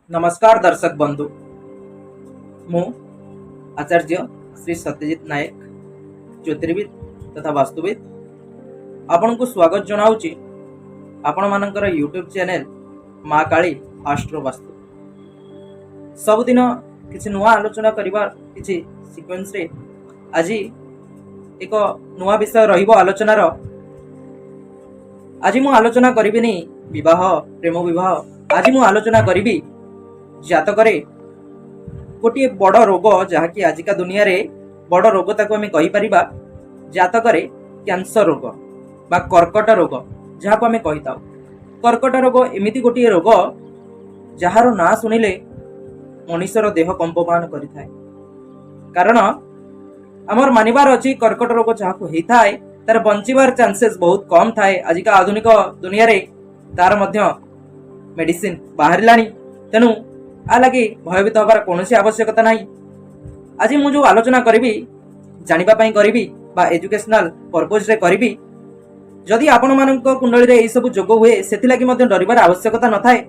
नमस्कार दर्शक बंधु मु आचार्य श्री सत्यजित नायक ज्योतिर्विद तथा वास्तुविद आपण को स्वागत जनाऊँगी आपण मानकर यूट्यूब चैनल माँ काली आस्ट्रो वास्तु सबुदिन किसी नुआ आलोचना करने किसी सीक्वेंस रे आज एक नुआ विषय रहिबो आलोचनार। आज मु आलोचना करिबिनी विवाह प्रेम विवाह। आज मु आलोचना करिबी जातक गोटे बड़ रोग जहाँकि आजिका दुनिया रे बड़ रोग ताको आमे कहि परिबा जातक कैंसर रोग बा कर्कट रोग जहाँ को आमे कहिताउ। कर्कट रोग एमिति गोटे रोग जहार ना सुनिले मनुष्यर देह कंपमान करिथाय। कारण आमर मानिबार अछि कर्कट रोग जहाँ को हेइथाय तार बंचिबार चांसेस बहुत कम थाए। आजिका आधुनिक दुनिया रे तार मध्य मेडिसिन बाहरिलानी, तेणु आ लगी भयभीत हबार कौन आवश्यकता नहीं। आज मु जो आलोचना करी जानिबा पई करी बा एजुकेशनल पर्पज रे करी। जदि आपण मानक कुंडली रे एई सब जोग हुए सेति लगी मध्य डरिबार आवश्यकता न थाए।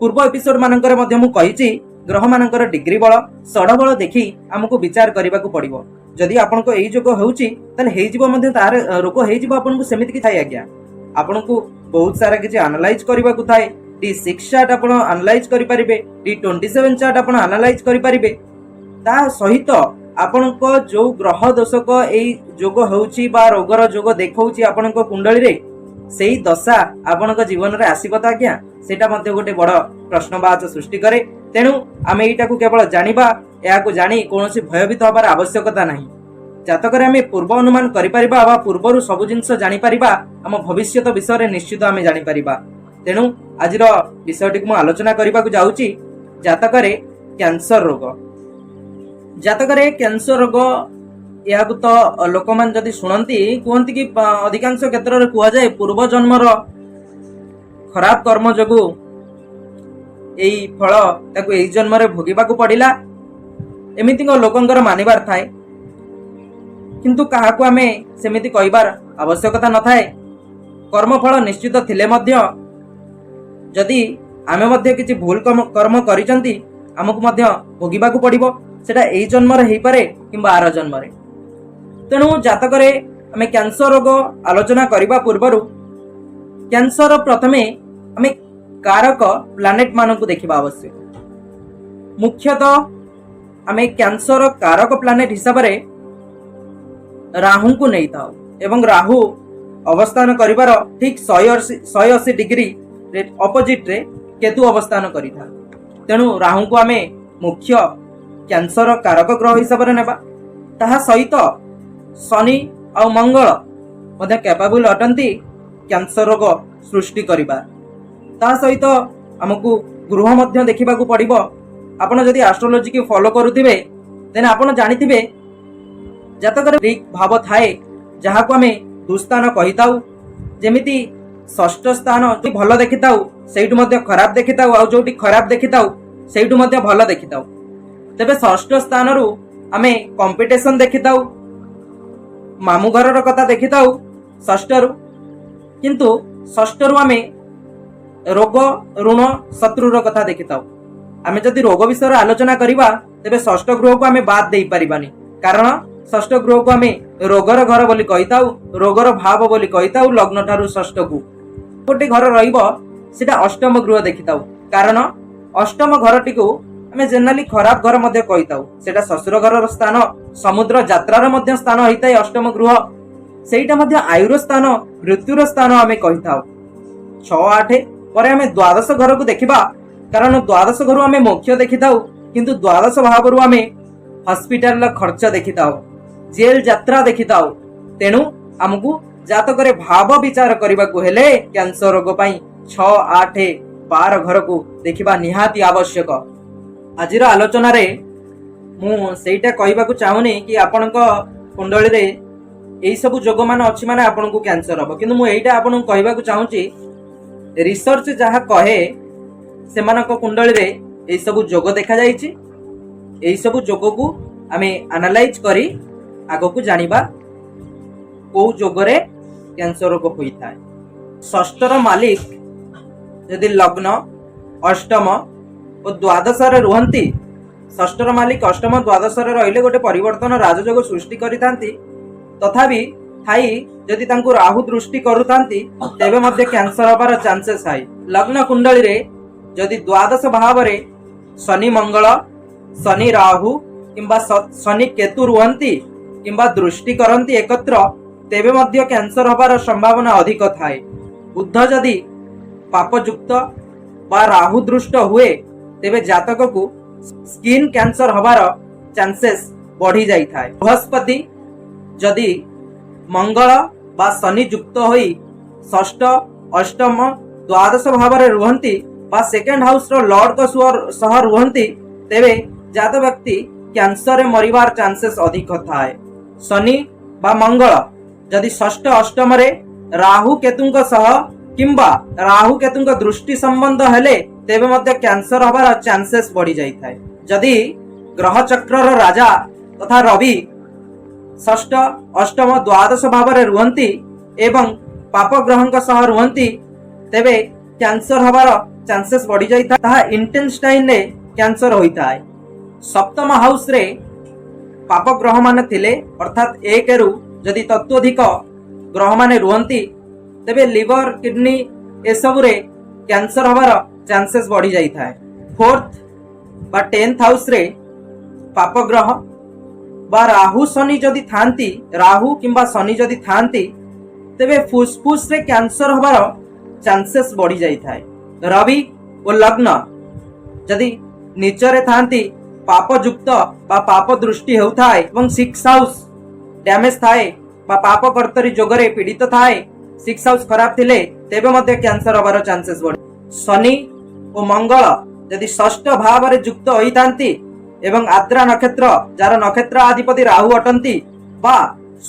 पूर्व एपिसोड मानकर मध्य मु कहिछि ग्रह मानकर डिग्री बल सड़ बल देखि हमकु विचार करबाकू पड़िबो। जदि आपण को एई जोग होउछि तले हेइ जीव मध्य तार रोग हेइ जीव आपण को सेमिति कि थाए। आज्ञा आपण को बहुत सारा किछि एनालाइज करबाकू थाए। D6 चार्ट आपण एनालाइज करि परिबे, D27 चार्ट आपण एनालाइज करि परिबे। ता सहित आपण को जो ग्रह दोषक एई जोग होउछि बा रोगर जोग देखौछि आपण को कुंडली रे सेई दशा आपण को जीवन रे आसीबो त आज्ञा सेटा मध्ये गोटे बड़ प्रश्नवाचक सृष्टि करे। तेणु आमे एटा को केवल जानिबा, या को जानि कोनोसी भयभीत हबार आवश्यकता नाही। जातक रे आमे पूर्व अनुमान करि परिबा बा पूर्वरु सब जिंस जानि परिबा, हम भविष्यत विषय रे निश्चित आमे जानि परिबा। तेणु आजिर विषयटी मु आलोचना करने को जाऊँगी जातक कैंसर रोग। जातक कैंसर रोग या तो लोक मान जदि शुणती कहती कि अधिकांश क्षेत्र में कहुए पूर्व जन्मर खराब कर्म जोगु यही फल ताकू यही जन्म रे भोगिबाकू पड़िला एमिति लोकंकर मानिबार थाए। किंतु काहाकू आमे सेमिति कहिबार आवश्यकता न थाए। कर्मफल निश्चित थिले मध्य जदि आमे मध्य किछि भूल कर्म करिसंती हमकु मध्य भोगिबाकू पड़िबो। सेटा एई जन्म रे हेइ पारे किंबा आर जन्म रे। तेणु जातक रे आमे कैंसर रोग आलोचना करिबा पूर्वरु कैंसर प्रथमे आमे कारक प्लैनेट मानकु देखिबा आवश्यक। मुख्यतः आमे कैंसर कारक प्लैनेट हिसाब रे राहु को नै थाउ एवं राहु अवस्थान करिबार ठीक 180 डिग्री अपोजिट रे केतु अवस्थान करिथा। तेणु राहु को आमे मुख्य कैंसर कारक ग्रह हिसाब रे नेबा। ताहा सहित शनि आ मंगल मध्य कैपेबल अटंती कैंसर रोग सृष्टि करिबा। ताहा सहित हमकु ग्रह मध्य देखिबाकू पड़िबो। आपण जदि एस्ट्रोलॉजी के फॉलो करूथिबे देन आपण जानिथिबे जातक रे भाव थाए जहा को आमे दुस्थान कहिताउ। जेमिति षष्ठ स्थान जो भल देखिताउ सेइटु मध्य खराब देखिताउ, आ जोटी खराब देखिताउ सेइटु मध्य भल देखिताउ। तेबे षष्ठ स्थान रु आमे कंपटीशन देखिताउ, मामु घर रो कथा देखिताउ षष्ठ रु। किंतु षष्ठ रु आमे रोग ऋण शत्रु रो कथा देखिताउ। आमे जदि रोग विषय आलोचना करिबा तेबे षष्ठ गृह को आमे बाद देई परिबानी। कारण षष्ठ गृह को आमे रोगर घर बोली कहिताउ, रोगर भाव बोली कहिताउ। लग्न ठारू षष्ठ को गोटे घर रहिबो सेटा अष्टम गृह देखिताउ। कारण अष्टम घरटी को आमे जनरली खराब घर मध्ये कहिताउ। सेटा ससुर घर स्थान, समुद्र यात्रार मध्ये स्थान होइताय अष्टम गृह। सेटा मध्ये आयुर स्थान, मृत्युर स्थान आमे कहिताउ। 6 8 परे आमे द्वादश घर को देखिबा। कारण द्वादश घर आमे मोक्ष देखिताउ, किंतु द्वादश भाव रु आमे हॉस्पिटल खर्च देखिताउ, जेल यात्रा देखिताउ। तेणु हमकु जातक रे भाव विचार करबा को हेले कैंसर रोग पई 6 8 12 घर को देखिबा निहाती आवश्यक। आजिर आलोचना रे मु सेटा कहबा को चाहुनी कि आपनक कुंडली रे एई सब जोग मान अछि माने आपनकु कैंसर हबो। किंतु मु एटा आपनकु कहबा को चाहूची रिसर्च जहा कहे सेमानक कुंडली रे एई सब जोग देखा जाईची। एई सब जोग को आमे एनालाइज करी आगो को जानिबा को जोगरे कैंसर रोग होता है। षष्ठर मालिक यदि लग्न, अष्टम ଓ ଦ୍ୱାଦଶରେ ରୁହନ୍ତି, ଷଷ୍ଠର ମାଲିକ ଅଷ୍ଟମ ଦ୍ୱାଦଶରେ ରହିଲେ ଗୋଟେ ପରିବର୍ତ୍ତନ ରାଜଯୋଗ ସୃଷ୍ଟି କରିଥାନ୍ତି। ତଥାପି ଥାଇ ଯଦି ତାଙ୍କୁ ରାହୁ ଦୃଷ୍ଟି କରୁଥାନ୍ତି ତେବେ ମଧ୍ୟ କ୍ୟାନ୍ସର ହବାର ଚାନ୍ସେସ୍ ଥାଏ। ଲଗ୍ନ କୁଣ୍ଡଳୀରେ ଯଦି ଦ୍ୱାଦଶ ଭାବରେ ଶନି ମଙ୍ଗଳ, ଶନି ରାହୁ କିମ୍ବା ଶନି କେତୁ ରୁହନ୍ତି କିମ୍ବା ଦୃଷ୍ଟି କରନ୍ତି ଏକତ୍ର, ତେବେ ମଧ୍ୟ କ୍ୟାନ୍ସର ହବାର ସମ୍ଭାବନା ଅଧିକ ଥାଏ। ବୁଧ ଯଦି ପାପଯୁକ୍ତ ବା ରାହୁ ଦୃଷ୍ଟ ହୁଏ ତେବେ ଜାତକକୁ ସ୍କିନ୍ କ୍ୟାନ୍ସର ହବାର ଚାନ୍ସେସ୍ ବଢି ଯାଇଥାଏ। ବୃହସ୍ପତି ଯଦି ମଙ୍ଗଳ ବା ଶନି ଯୁକ୍ତ ହୋଇ ଷଷ୍ଠ, ଅଷ୍ଟମ, ଦ୍ୱାଦଶ ଭାବରେ ରୁହନ୍ତି ବା ସେକେଣ୍ଡ ହାଉସର ଲର୍ଡଙ୍କ ସହ ରୁହନ୍ତି ତେବେ ଜାତ ବ୍ୟକ୍ତି କ୍ୟାନ୍ସରରେ ମରିବାର ଚାନ୍ସେସ୍ ଅଧିକ ଥାଏ। ଶନି ବା ମଙ୍ଗଳ ଯଦି ଷଷ୍ଠ, ଅଷ୍ଟମରେ ରାହୁ କେତୁଙ୍କ ସହ କିମ୍ବା ରାହୁ କେତୁଙ୍କ ଦୃଷ୍ଟି ସମ୍ବନ୍ଧ ହେଲେ ତେବେ ମଧ୍ୟ କ୍ୟାନ୍ସର ହବାର ଚାନ୍ସେସ୍ ବଢି ଯାଇଥାଏ। ଯଦି ଗ୍ରହ ଚକ୍ରର ରାଜା ତଥା ରବି ଷଷ୍ଠ, ଅଷ୍ଟମ, ଦ୍ୱାଦଶ ଭାବରେ ରୁହନ୍ତି ଏବଂ ପାପ ଗ୍ରହଙ୍କ ସହ ରୁହନ୍ତି ତେବେ କ୍ୟାନ୍ସର ହବାର ଚାନ୍ସେସ୍ ବଢି ଯାଇଥାଏ। ତାହା ଇଣ୍ଟେଷ୍ଟାଇନରେ କ୍ୟାନ୍ସର ହୋଇଥାଏ। ସପ୍ତମ ହାଉସରେ ପାପ ଗ୍ରହ ମାନେ ଥିଲେ ଅର୍ଥାତ୍ 1ରୁ ଯଦି ତତ୍ୱଧିକ ଗ୍ରହ ମାନେ ରୁହନ୍ତି ତେବେ ଲିଭର, କିଡନୀ ଏସବୁରେ କ୍ୟାନ୍ସର ହବାର ଚାନ୍ସେସ୍ ବଢି ଯାଇଥାଏ। 4th ବା 10th ହାଉସରେ ପାପ ଗ୍ରହ ବା ରାହୁ ଶନି ଯଦି ଥାନ୍ତି, ରାହୁ କିମ୍ବା ଶନି ଯଦି ଥାନ୍ତି ତେବେ ଫୁସଫୁସରେ କ୍ୟାନ୍ସର ହବାର ଚାନ୍ସେସ୍ ବଢି ଯାଇଥାଏ। ରବି ଓ ଲଗ୍ନ ଯଦି ନିଚରେ ଥାନ୍ତି, ପାପ ଯୁକ୍ତ ବା ପାପ ଦୃଷ୍ଟି ହେଉଥାଏ ଏବଂ 6th ହାଉସ ଡ୍ୟାମେଜ ଥାଏ ବା ପାପ କର୍ତ୍ତରୀ ଯୋଗରେ ପୀଡ଼ିତ ଥାଏ, 6th ହାଉସ ଖରାପ ଥିଲେ ତେବେ ମଧ୍ୟ କ୍ୟାନ୍ସର ହବାର ଚାନ୍ସେସ୍ ବଢେ। ଶନି ଓ ମଙ୍ଗଳ ଯଦି ଷଷ୍ଠ ଭାବରେ ଯୁକ୍ତ ହୋଇଥାନ୍ତି ଏବଂ ଆଦ୍ରା ନକ୍ଷତ୍ର ଯାହାର ନକ୍ଷତ୍ର ଅଧିପତି ରାହୁ ଅଟନ୍ତି ବା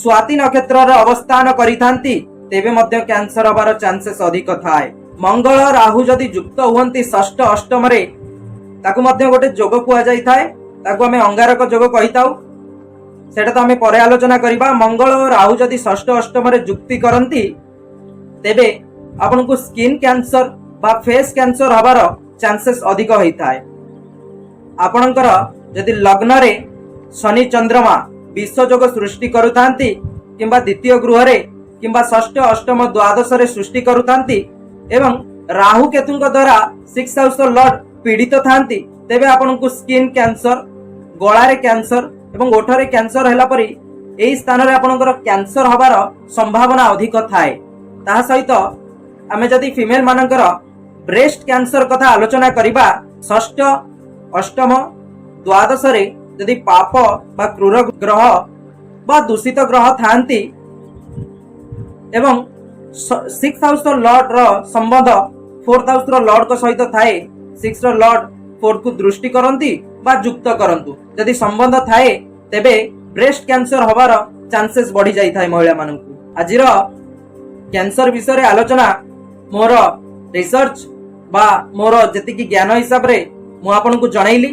ସ୍ୱାତି ନକ୍ଷତ୍ରର ଅବସ୍ଥାନ କରିଥାନ୍ତି ତେବେ ମଧ୍ୟ କ୍ୟାନ୍ସର ହବାର ଚାନ୍ସେସ୍ ଅଧିକ ଥାଏ। ମଙ୍ଗଳ ରାହୁ ଯଦି ଯୁକ୍ତ ହୁଅନ୍ତି ଷଷ୍ଠ, ଅଷ୍ଟମରେ ତାକୁ ମଧ୍ୟ ଗୋଟେ ଯୋଗ କୁହାଯାଇଥାଏ, ତାକୁ ଆମେ ଅଙ୍ଗାରକ ଯୋଗ କହିଥାଉ। ସେଟା ତ ଆମେ ପରେ ଆଲୋଚନା କରିବା। ମଙ୍ଗଳ ଓ ରାହୁ ଯଦି ଷଷ୍ଠ, ଅଷ୍ଟମରେ ଯୁକ୍ତି କରନ୍ତି ତେବେ ଆପଣଙ୍କୁ ସ୍କିନ୍ କ୍ୟାନ୍ସର ବା ଫେସ୍ କ୍ୟାନ୍ସର ହବାର ଚାନ୍ସେସ୍ ଅଧିକ ହୋଇଥାଏ। ଆପଣଙ୍କର ଯଦି ଲଗ୍ନରେ ଶନି ଚନ୍ଦ୍ରମା ବିଷ ଯୋଗ ସୃଷ୍ଟି କରୁଥାନ୍ତି କିମ୍ବା ଦ୍ୱିତୀୟ ଗୃହରେ କିମ୍ବା ଷଷ୍ଠ, ଅଷ୍ଟମ, ଦ୍ୱାଦଶରେ ସୃଷ୍ଟି କରୁଥାନ୍ତି ଏବଂ ରାହୁ କେତୁଙ୍କ ଦ୍ୱାରା 6th ହାଉସର ଲର୍ଡ ପୀଡ଼ିତ ଥାନ୍ତି ତେବେ ଆପଣଙ୍କୁ ସ୍କିନ୍ କ୍ୟାନ୍ସର, ଗଳାରେ କ୍ୟାନ୍ସର ଏବଂ ଓଠରେ କ୍ୟାନ୍ସର ହେଲା ପରି ଏହି ସ୍ଥାନରେ ଆପଣଙ୍କର କ୍ୟାନ୍ସର ହବାର ସମ୍ଭାବନା ଅଧିକ ଥାଏ। ତାହା ସହିତ ଆମେ ଯଦି ଫିମେଲ ମାନଙ୍କର ବ୍ରେଷ୍ଟ କ୍ୟାନ୍ସର କଥା ଆଲୋଚନା କରିବା, ଷଷ୍ଠ, ଅଷ୍ଟମ, ଦ୍ୱାଦଶରେ ଯଦି ପାପ ବା କ୍ରୂର ଗ୍ରହ ବା ଦୂଷିତ ଗ୍ରହ ଥାନ୍ତି ଏବଂ 6th ହାଉସର ଲର୍ଡର ସମ୍ବନ୍ଧ 4th ହାଉସର ଲର୍ଡଙ୍କ ସହିତ ଥାଏ, 6th ର ଲର୍ଡ 4th କୁ ଦୃଷ୍ଟି କରନ୍ତି ବା ଯୁକ୍ତ କରନ୍ତୁ, ଯଦି ସମ୍ବନ୍ଧ ଥାଏ ତେବେ ବ୍ରେଷ୍ଟ କ୍ୟାନ୍ସର ହବାର ଚାନ୍ସେସ୍ ବଢି ଯାଇଥାଏ ମହିଳା ମାନଙ୍କୁ। ଆଜିର କ୍ୟାନ୍ସର ବିଷୟରେ ଆଲୋଚନା ମୋର ରିସର୍ଚ୍ଚ ବା ମୋର ଯେତିକି ଜ୍ଞାନ ହିସାବରେ ମୁଁ ଆପଣଙ୍କୁ ଜଣାଇଲି।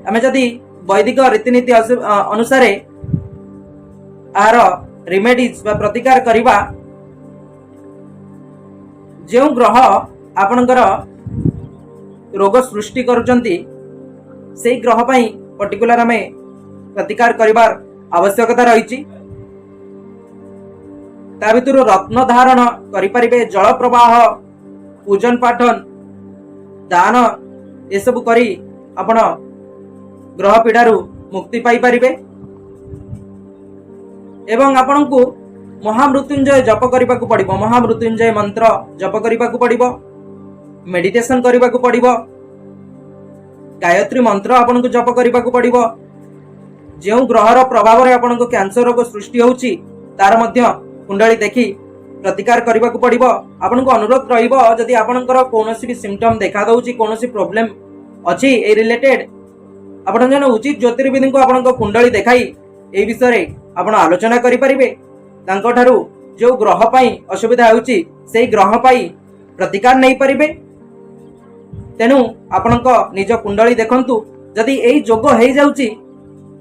ଆମେ ଯଦି ବୈଦିକ ରୀତିନୀତି ଅନୁସାରେ ଏହାର ରିମେଡିଜ ବା ପ୍ରତିକାର କରିବା, ଯେଉଁ ଗ୍ରହ ଆପଣଙ୍କର ରୋଗ ସୃଷ୍ଟି କରୁଛନ୍ତି ସେହି ଗ୍ରହ ପାଇଁ ପର୍ଟିକୁଲାର ଆମେ ପ୍ରତିକାର କରିବାର ଆବଶ୍ୟକତା ରହିଛି। ତା ଭିତରୁ ରତ୍ନ ଧାରଣ କରିପାରିବେ, ଜଳ ପ୍ରବାହ, ପୂଜନ ପାଠନ, ଦାନ ଏସବୁ କରି ଆପଣ ଗ୍ରହ ପୀଡ଼ାରୁ ମୁକ୍ତି ପାଇପାରିବେ ଏବଂ ଆପଣଙ୍କୁ ମହାମୃତ୍ୟୁଞ୍ଜୟ ଜପ କରିବାକୁ ପଡ଼ିବ, ମହାମୃତ୍ୟୁଞ୍ଜୟ ମନ୍ତ୍ର ଜପ କରିବାକୁ ପଡ଼ିବ, ମେଡିଟେସନ କରିବାକୁ ପଡ଼ିବ, ଗାୟତ୍ରୀ ମନ୍ତ୍ର ଆପଣଙ୍କୁ ଜପ କରିବାକୁ ପଡ଼ିବ। ଯେଉଁ ଗ୍ରହର ପ୍ରଭାବରେ ଆପଣଙ୍କ କ୍ୟାନ୍ସର ରୋଗ ସୃଷ୍ଟି ହେଉଛି ତାର ମଧ୍ୟ କୁଣ୍ଡଳୀ ଦେଖି ପ୍ରତିକାର କରିବାକୁ ପଡ଼ିବ। ଆପଣଙ୍କୁ ଅନୁରୋଧ ରହିବ, ଯଦି ଆପଣଙ୍କର କୌଣସି ବି ସିମ୍ପଟମ୍ ଦେଖାଦେଉଛି, କୌଣସି ପ୍ରୋବ୍ଲେମ ଅଛି ଏ ରିଲେଟେଡ୍, ଆପଣ ଜଣେ ଉଚିତ ଜ୍ୟୋତିର୍ବିଦଙ୍କୁ ଆପଣଙ୍କ କୁଣ୍ଡଳୀ ଦେଖାଇ ଏହି ବିଷୟରେ ଆପଣ ଆଲୋଚନା କରିପାରିବେ। ତାଙ୍କଠାରୁ ଯେଉଁ ଗ୍ରହ ପାଇଁ ଅସୁବିଧା ହେଉଛି ସେହି ଗ୍ରହ ପାଇଁ ପ୍ରତିକାର ନେଇପାରିବେ। ତେଣୁ ଆପଣଙ୍କ ନିଜ କୁଣ୍ଡଳୀ ଦେଖନ୍ତୁ, ଯଦି ଏହି ଯୋଗ ହେଇଯାଉଛି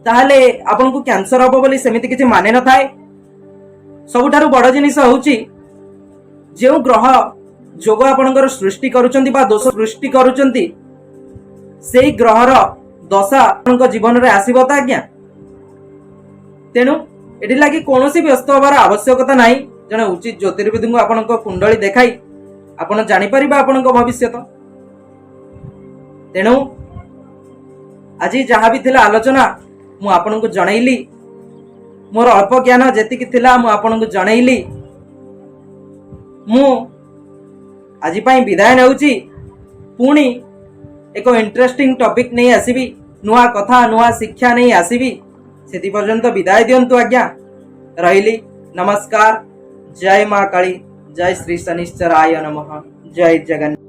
ତାହେଲେ ଆପଣଙ୍କୁ କ୍ୟାନ୍ସର ହବ ବୋଲି ସେମିତି କିଛି ମାନେ ନଥାଏ। ସବୁଠାରୁ ବଡ଼ ଜିନିଷ ହେଉଛି ଯେଉଁ ଗ୍ରହ ଯୋଗ ଆପଣଙ୍କର ସୃଷ୍ଟି କରୁଛନ୍ତି ବା ଦୋଷ ସୃଷ୍ଟି କରୁଛନ୍ତି सेई ग्रहर दशा आपन जीवन में आसब तो आज्ञा तेणु एटी लगी कौन व्यस्त हबार आवश्यकता नहीं। जड़े उचित ज्योतिर्विद को आपण कुंडली देखाई आपण जापर आपण भविष्य। तेणु आज जहाँ भी थिला आलोचना मु आपन को जनइली मोर अल्प ज्ञान जेतिकी थिला मु आपन को जनइली। मु आज पई विदाय नेउची पुणी एक इंटरेस्टिंग टॉपिक नहीं आसीबी नुआ कथा नुआ शिक्षा नहीं आसीबी सेति पर्यंत विदाय दियंतु आज्ञा रहिली। नमस्कार। जय मां काली जय श्री शनिश्चराय नमः जय जगन्नाथ।